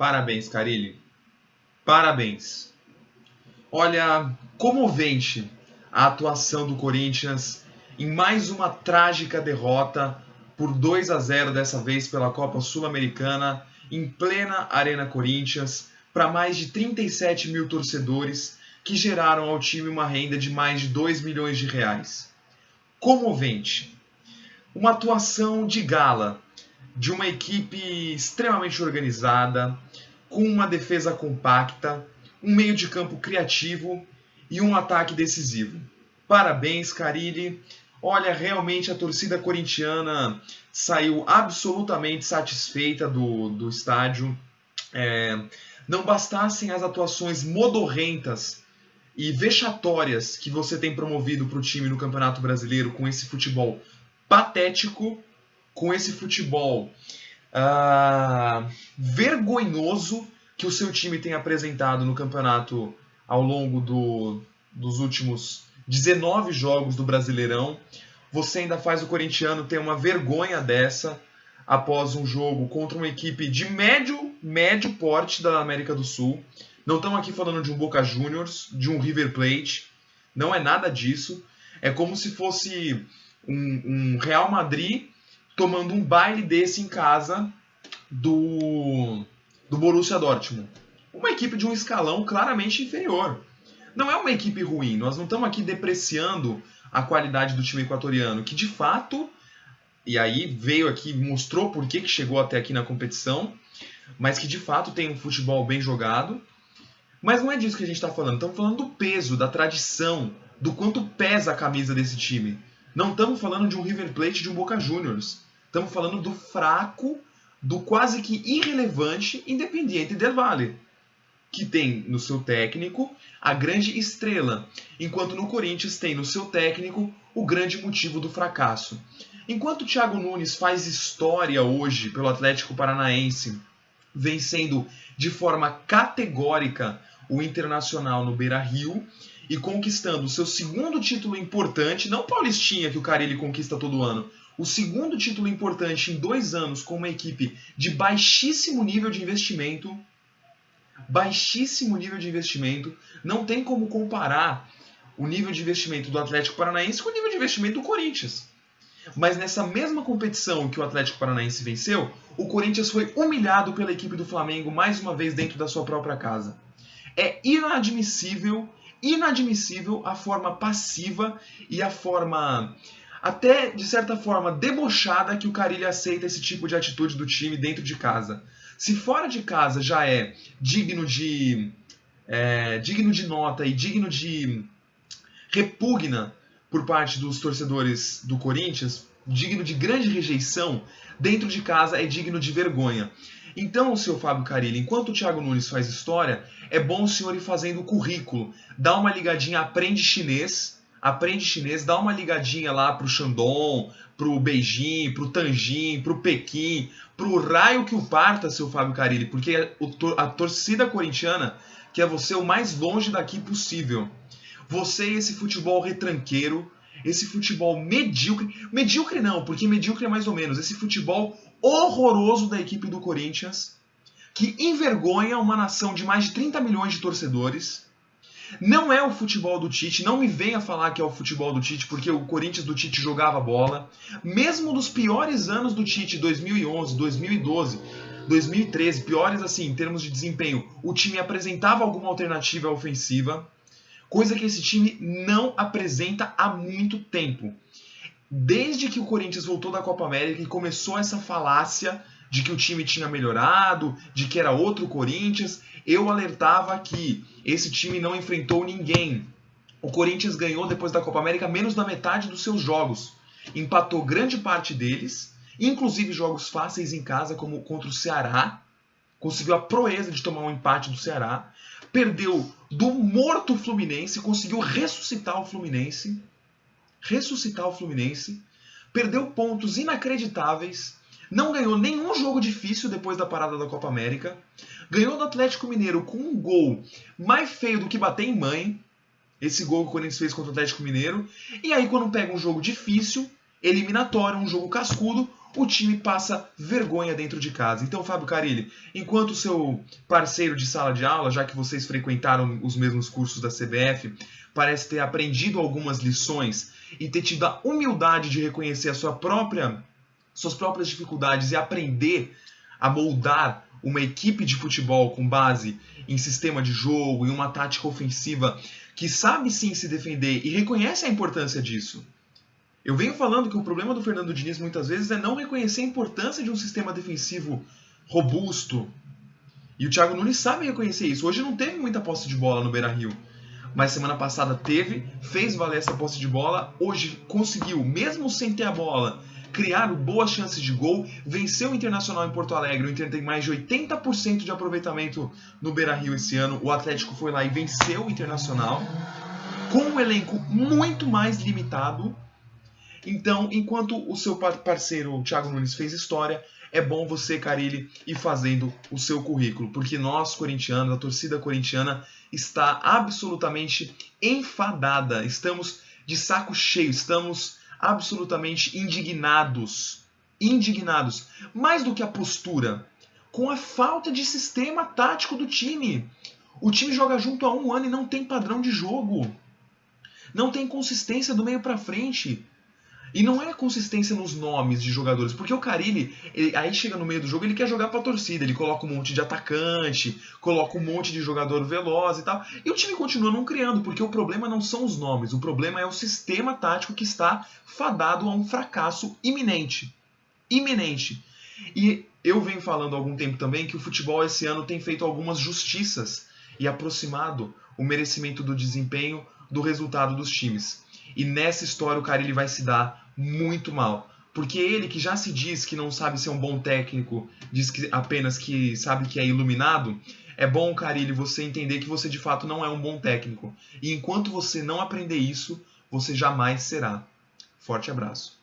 Parabéns, Carille. Parabéns. Olha, comovente a atuação do Corinthians em mais uma trágica derrota por 2-0, dessa vez pela Copa Sul-Americana, em plena Arena Corinthians, para mais de 37 mil torcedores, que geraram ao time uma renda de mais de 2 milhões de reais. Comovente. Uma atuação de gala de uma equipe extremamente organizada, com uma defesa compacta, um meio de campo criativo e um ataque decisivo. Parabéns, Carille. Olha, realmente a torcida corintiana saiu absolutamente satisfeita do estádio. Não bastassem as atuações modorrentas e vexatórias que você tem promovido para o time no Campeonato Brasileiro com esse futebol patético, com esse futebol vergonhoso que o seu time tem apresentado no campeonato ao longo dos últimos 19 jogos do Brasileirão. Você ainda faz o corintiano ter uma vergonha dessa após um jogo contra uma equipe de médio porte da América do Sul. Não estamos aqui falando de um Boca Juniors, de um River Plate. Não é nada disso. É como se fosse um Real Madrid tomando um baile desse em casa do Borussia Dortmund. Uma equipe de um escalão claramente inferior. Não é uma equipe ruim, nós não estamos aqui depreciando a qualidade do time equatoriano, que de fato, e aí veio aqui, mostrou por que chegou até aqui na competição, mas que de fato tem um futebol bem jogado. Mas não é disso que a gente está falando, estamos falando do peso, da tradição, do quanto pesa a camisa desse time. Não estamos falando de um River Plate, de um Boca Juniors. Estamos falando do fraco, do quase que irrelevante Independiente del Valle, que tem no seu técnico a grande estrela, enquanto no Corinthians tem no seu técnico o grande motivo do fracasso. Enquanto o Thiago Nunes faz história hoje pelo Atlético Paranaense, vencendo de forma categórica o Internacional no Beira-Rio e conquistando o seu segundo título importante, não Paulistinha que o Carille conquista todo ano, o segundo título importante em 2 anos com uma equipe de baixíssimo nível de investimento. Baixíssimo nível de investimento. Não tem como comparar o nível de investimento do Atlético Paranaense com o nível de investimento do Corinthians. Mas nessa mesma competição que o Atlético Paranaense venceu, o Corinthians foi humilhado pela equipe do Flamengo mais uma vez dentro da sua própria casa. É inadmissível a forma passiva e a forma, até de certa forma, debochada que o Carille aceita esse tipo de atitude do time dentro de casa. Se fora de casa já é digno de nota e digno de repugna por parte dos torcedores do Corinthians, digno de grande rejeição, dentro de casa é digno de vergonha. Então, seu Fábio Carille, enquanto o Thiago Nunes faz história, é bom o senhor ir fazendo o currículo. Dá uma ligadinha, aprende chinês, dá uma ligadinha lá pro Shandong, pro Beijing, pro Tanjin, pro Pequim, pro raio que o parta, seu Fábio Carille, porque a torcida corintiana quer você o mais longe daqui possível. Você e esse futebol retranqueiro, esse futebol medíocre não, porque medíocre é mais ou menos, esse futebol horroroso da equipe do Corinthians, que envergonha uma nação de mais de 30 milhões de torcedores. Não é o futebol do Tite, não me venha falar que é o futebol do Tite, porque o Corinthians do Tite jogava bola. Mesmo nos piores anos do Tite, 2011, 2012, 2013, piores assim em termos de desempenho, o time apresentava alguma alternativa ofensiva, coisa que esse time não apresenta há muito tempo. Desde que o Corinthians voltou da Copa América e começou essa falácia de que o time tinha melhorado, de que era outro Corinthians, eu alertava que esse time não enfrentou ninguém. O Corinthians ganhou depois da Copa América menos da metade dos seus jogos. Empatou grande parte deles, inclusive jogos fáceis em casa, como contra o Ceará. Conseguiu a proeza de tomar um empate do Ceará. Perdeu do morto Fluminense, conseguiu ressuscitar o Fluminense. Perdeu pontos inacreditáveis. Não ganhou nenhum jogo difícil depois da parada da Copa América. Ganhou do Atlético Mineiro com um gol mais feio do que bater em mãe. Esse gol que o Corinthians fez contra o Atlético Mineiro. E aí, quando pega um jogo difícil, eliminatória, um jogo cascudo, o time passa vergonha dentro de casa. Então, Fábio Carille, enquanto o seu parceiro de sala de aula, já que vocês frequentaram os mesmos cursos da CBF, parece ter aprendido algumas lições e ter tido a humildade de reconhecer a suas próprias dificuldades e aprender a moldar uma equipe de futebol com base em sistema de jogo, em uma tática ofensiva que sabe sim se defender e reconhece a importância disso. Eu venho falando que o problema do Fernando Diniz muitas vezes é não reconhecer a importância de um sistema defensivo robusto. E o Thiago Nunes sabe reconhecer isso. Hoje não teve muita posse de bola no Beira-Rio, mas semana passada teve, fez valer essa posse de bola, hoje conseguiu, mesmo sem ter a bola, criar boas chances de gol, venceu o Internacional em Porto Alegre, o Inter tem mais de 80% de aproveitamento no Beira-Rio esse ano, o Atlético foi lá e venceu o Internacional, com um elenco muito mais limitado. Então, enquanto o seu parceiro, o Thiago Nunes, fez história, é bom você, Carille, ir fazendo o seu currículo, porque nós, corintianos, a torcida corintiana, está absolutamente enfadada, estamos de saco cheio, estamos absolutamente indignados, mais do que a postura, com a falta de sistema tático do time. O time joga junto há 1 ano e não tem padrão de jogo, não tem consistência do meio para frente. E não é consistência nos nomes de jogadores, porque o Carille, aí chega no meio do jogo, ele quer jogar pra torcida, ele coloca um monte de atacante, coloca um monte de jogador veloz e tal, e o time continua não criando, porque o problema não são os nomes, o problema é o sistema tático que está fadado a um fracasso iminente. Iminente. E eu venho falando há algum tempo também que o futebol esse ano tem feito algumas justiças e aproximado o merecimento do desempenho do resultado dos times. E nessa história o Carille vai se dar muito mal. Porque ele, que já se diz que não sabe ser um bom técnico, diz que apenas que sabe que é iluminado, é bom, Carille, você entender que você de fato não é um bom técnico. E enquanto você não aprender isso, você jamais será. Forte abraço.